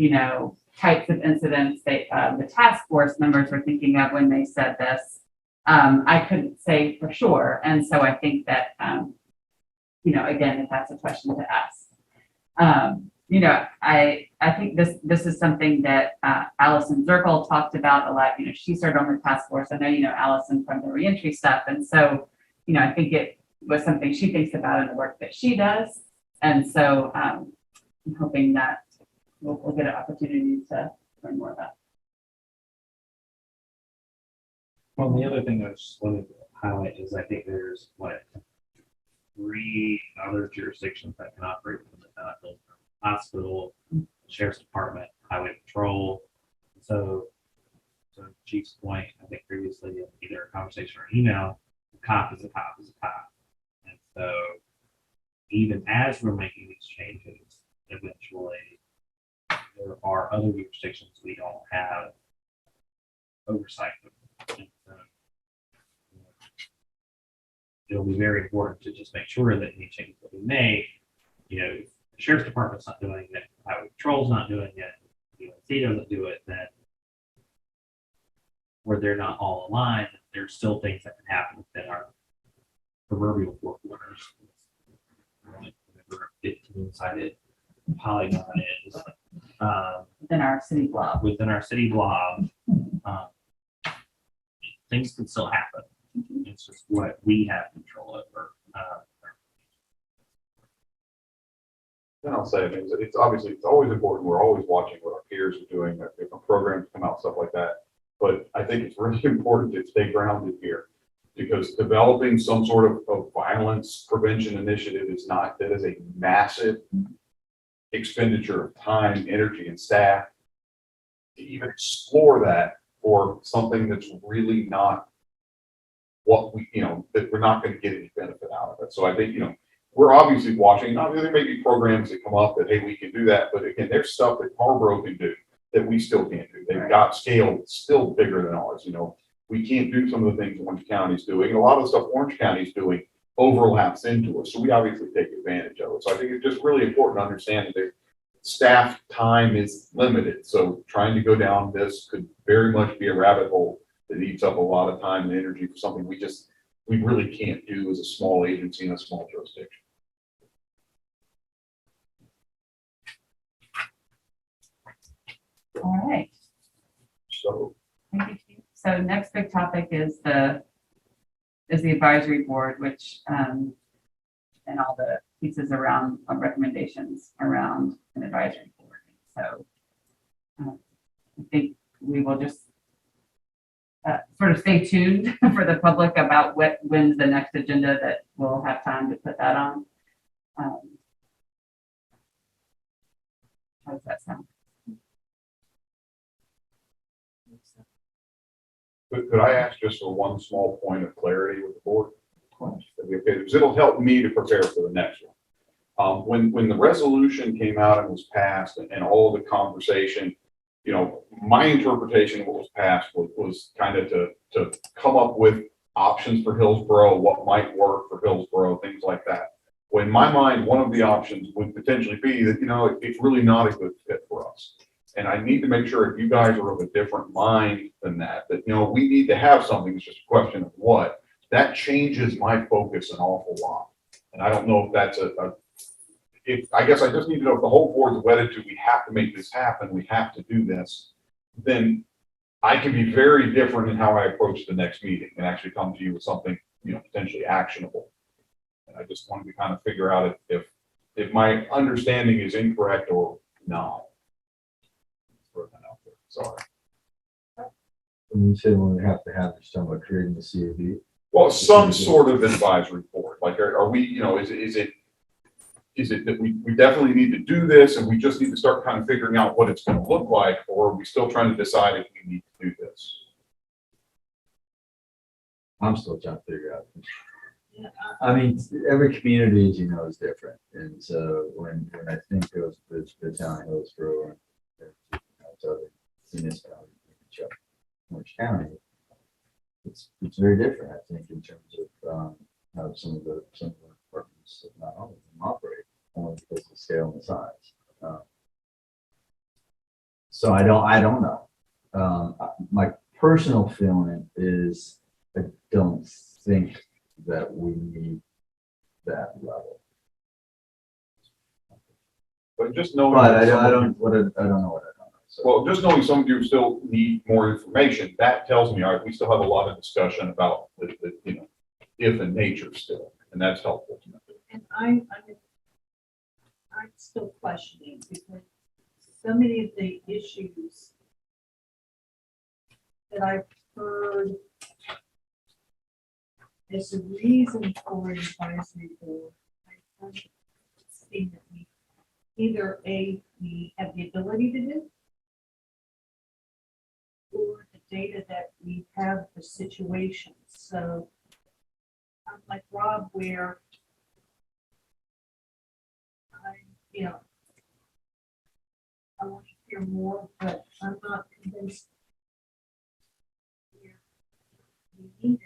S1: types of incidents the task force members were thinking of when they said this, I couldn't say for sure. And so I think that, again, if that's a question to ask. I think this is something that Allison Zirkle talked about a lot. She served on the task force. I know, Allison from the reentry stuff. And so, I think it was something she thinks about in the work that she does. And so I'm hoping that we'll get an opportunity to learn more about.
S5: Well, the other thing I just wanted to highlight is I think there's 3 other jurisdictions that can operate from the hospital, sheriff's department, highway patrol. So to Chief's point, I think previously in either a conversation or email, a cop is a cop is a cop. And so even as we're making these changes, eventually there are other jurisdictions we don't have oversight of. And so, it'll be very important to just make sure that any changes that we make, if the sheriff's department's not doing it, highway patrol's not doing it, UNC doesn't do it, then where they're not all aligned, there's still things that can happen within our proverbial 4 corners. Whatever 15-sided polygon is.
S1: within our city block.
S5: within our city blob, um, things can still happen. It's just what we have control over.
S2: Then I'll say, I mean, it's obviously, it's always important. We're always watching what our peers are doing, that different programs come out, stuff like that. But I think it's really important to stay grounded here, because developing some sort of violence prevention initiative is not, that is a massive expenditure of time, energy, and staff to even explore that for something that's really not what we, that we're not going to get any benefit out of it. So I think, we're obviously watching. Obviously, there may be programs that come up that, hey, we can do that. But again, there's stuff that Harborough can do that we still can't do. They've got scale that's still bigger than ours. We can't do some of the things Orange County's doing. And a lot of the stuff Orange County's doing overlaps into us. So we obviously take advantage of it. So I think it's just really important to understand that their staff time is limited. So trying to go down this could very much be a rabbit hole that eats up a lot of time and energy for something we really can't do as a small agency in a small jurisdiction.
S1: All right.
S2: So
S1: Thank you, Chief. So next big topic is the advisory board, which, and all the pieces around recommendations around an advisory board. So I think we will just sort of stay tuned for the public about when's the next agenda that we'll have time to put that on. How does that sound?
S2: could I ask just for one small point of clarity with the board? Because it'll help me to prepare for the next one. When the resolution came out and was passed and all the conversation, my interpretation of what was passed was kind of to come up with options for Hillsborough, what might work for Hillsborough, things like that. Well, in my mind, one of the options would potentially be that, it's really not a good fit for us. And I need to make sure if you guys are of a different mind than that, we need to have something. It's just a question of what. That changes my focus an awful lot. And I don't know if that's I guess I just need to know if the whole board's wedded to, we have to make this happen, we have to do this, then I can be very different in how I approach the next meeting and actually come to you with something, potentially actionable. And I just wanted to kind of figure out if my understanding is incorrect or not. Sorry.
S3: When you say when we have to have, you're talking about creating the CAB?
S2: Well, some sort of advisory board, like, are we, is it that we definitely need to do this and we just need to start kind of figuring out what it's going to look like, or are we still trying to decide if we need to do this?
S3: I'm still trying to figure out. I mean, every community, as you know, is different. And so when I think of the town of Hillsborough and other municipalities in Orange County, it's very different, I think, in terms of how some of the departments, not all of them, operate, only because of the scale and the size. So I don't know. My personal feeling is I don't think that we need that level.
S2: But just knowing.
S3: But I don't know what I don't know. So.
S2: Well, just knowing some of you still need more information, that tells me, all right, we still have a lot of discussion about the if and nature still, and that's helpful to me.
S4: And I'm still questioning, because so many of the issues that I've heard as a reason for an advisory board, I haven't seen that we either we have the ability to do, or the data that we have for situations. So I'm like Rob, where I want to hear more, but I'm not convinced we need it.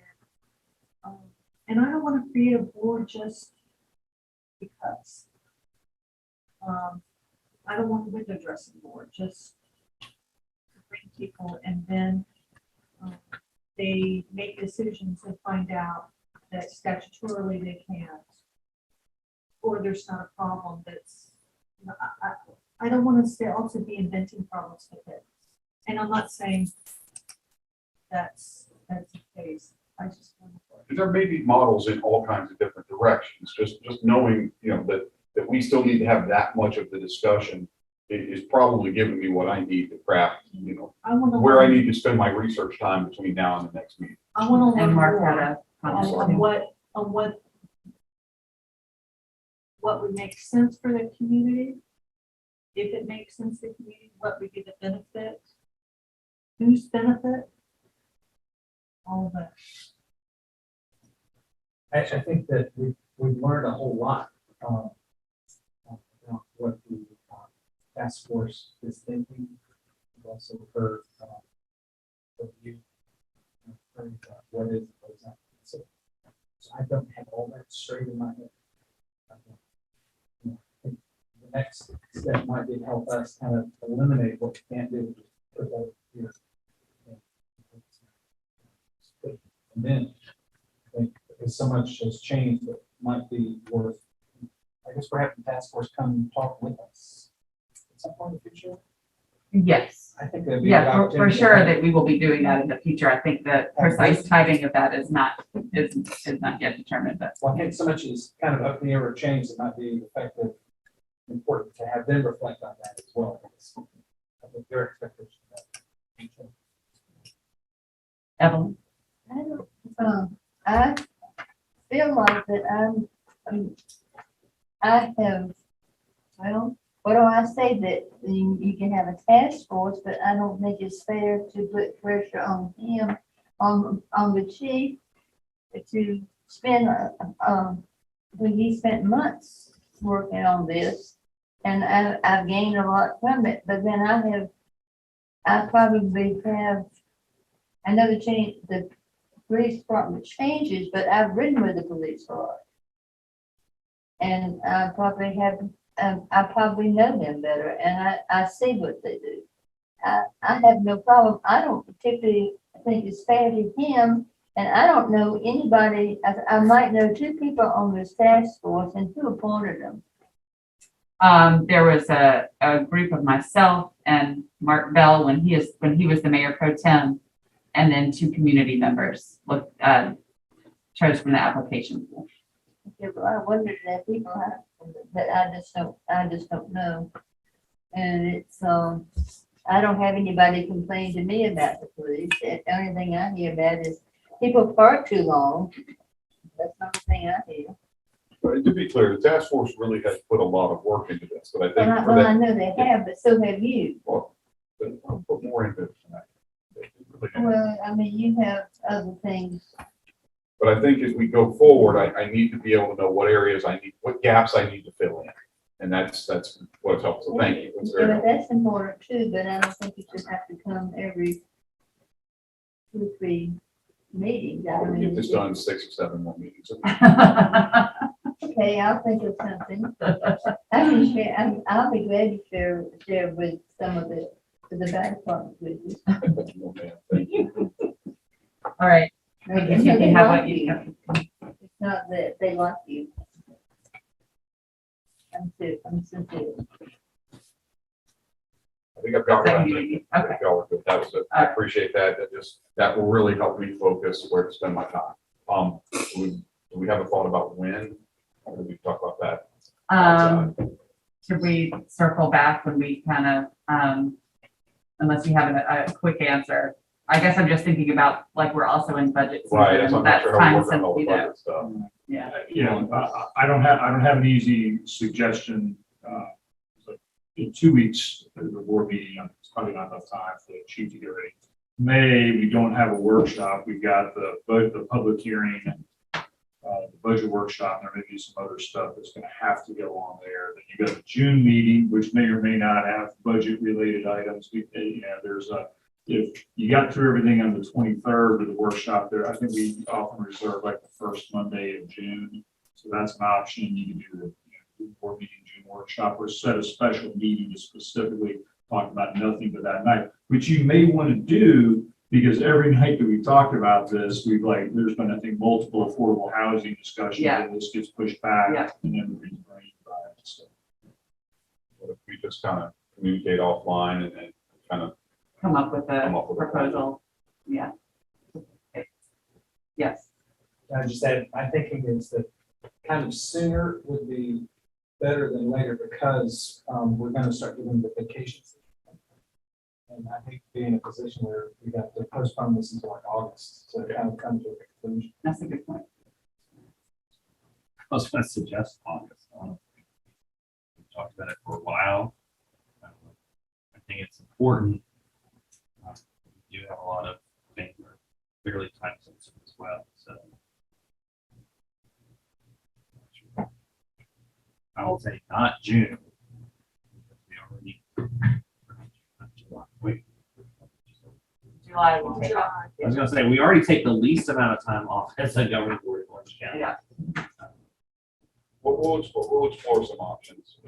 S4: And I don't want to create a board just because. I don't want a window dressing board, just to bring people, and then they make decisions and find out that statutorily they can't, or there's not a problem that's, I don't want us to also be inventing problems with it. And I'm not saying that's the case. I just want to.
S2: There may be models in all kinds of different directions, just knowing, that we still need to have that much of the discussion is probably giving me what I need to craft,
S4: I want to.
S2: where I need to spend my research time between now and the next meeting.
S4: I want to learn
S1: And Mark
S4: more
S1: had a
S4: on
S1: comment.
S4: what would make sense for the community. If it makes sense to the community, what would be the benefit? Whose benefit? All of that.
S6: I think that we've learned a whole lot, about what the task force is thinking. We've also heard, what you heard, what is, what is not. So I don't have all that straight in my head. I think the next step might be to help us kind of eliminate what we can't do. Put that here. And then, I think, because so much has changed, it might be worth, I guess we're having the task force come and talk with us at some point in the future.
S1: Yes.
S6: I think that'd be. a good
S1: Yeah, for
S6: opportunity.
S1: sure that we will be doing that in the future. I think the precise timing of that is not yet determined, but
S6: Well, I think so much is kind of up in the air or change, it might be effective, important to have them reflect on that as well. Because I think their expectations.
S1: Evelyn.
S8: I feel like that I have, well, what do I say, that you can have a task force, but I don't think it's fair to put pressure on him, on the chief, to spend, when he spent months working on this, and I've gained a lot from it, but then I probably have, I know the police department changes, but I've ridden with the police a lot. And I probably know them better, and I see what they do. I have no problem. I don't particularly think it's fair to him, and I don't know anybody. I might know two people on this task force, and who appointed them.
S1: There was a group of myself and Mark Bell when he was the mayor pro tem, and then two community members chose from the application pool.
S8: Okay, well, I wondered that people have, that I just don't know. And it's, I don't have anybody complain to me about the police. The only thing I hear about is people park too long. That's the only thing I hear.
S2: But to be clear, the task force really has put a lot of work into this, but I think for
S8: Well, I
S2: that,
S8: know they have, but so have you.
S2: well, I'll put more into it tonight. They really have.
S8: Well, I mean, you have other things.
S2: But I think as we go forward, I need to be able to know what areas what gaps I need to fill in. And that's what's helpful. So thank you. That's very
S8: Yeah,
S2: helpful.
S8: that's important too, but I don't think it should have to come every 2 or 3 meetings. I
S2: We'll
S8: mean,
S2: get this done 6 or 7 more meetings.
S8: okay, I'll think of something. I can share, I'll be glad to share with some of the back department with you.
S2: Thank you.
S1: All right.
S8: No,
S1: You can have what you have.
S8: It's not that they like you. I'm sincere.
S2: I think I've got what I
S1: Okay.
S2: need. I think y'all are good. That was it. I appreciate that. That will really help me focus where to spend my time. Do we have a thought about when? Or did we talk about that?
S1: Should we circle back when we kind of, unless you have a quick answer? I guess I'm just thinking about, like, we're also in budget season,
S2: Right,
S1: and
S2: I'm not
S1: that's
S2: sure how
S1: time
S2: we work on all the
S1: sensitive.
S2: budget stuff.
S1: Yeah.
S7: I don't have an easy suggestion. In 2 weeks, the board meeting, it's probably not enough time for the chief to get ready. May, we don't have a workshop. We've got the public hearing and the budget workshop. There may be some other stuff that's going to have to go on there. Then you got the June meeting, which may or may not have budget related items. If you got through everything on the 23rd of the workshop there, I think we often reserve like the first Monday of June. So that's an option. You can do the board meeting June workshop or set a special meeting to specifically talk about nothing but that night, which you may want to do because every night that we talked about this, there's been, I think, multiple affordable housing discussions
S1: Yeah.
S7: and this gets pushed back
S1: Yeah.
S7: and then the rebrain by it. So.
S2: What if we just kind of communicate offline and kind of
S1: Come up with a
S2: Come up with a plan.
S1: proposal. Yeah. Yes.
S6: I just said, my thinking is that kind of sooner would be better than later because we're gonna start giving the vacations. And I hate to be in a position where we got to postpone this until like August to kind of come to a conclusion.
S1: That's a good point.
S5: I was gonna suggest August. We've talked about it for a while. I think it's important. We do have a lot of things that are fairly time sensitive as well, so. I would say not June. We already. Wait.
S1: July will take off.
S5: I was gonna say, we already take the least amount of time off as a governing board in Orange County.
S1: Yeah.
S2: we'll explore some options.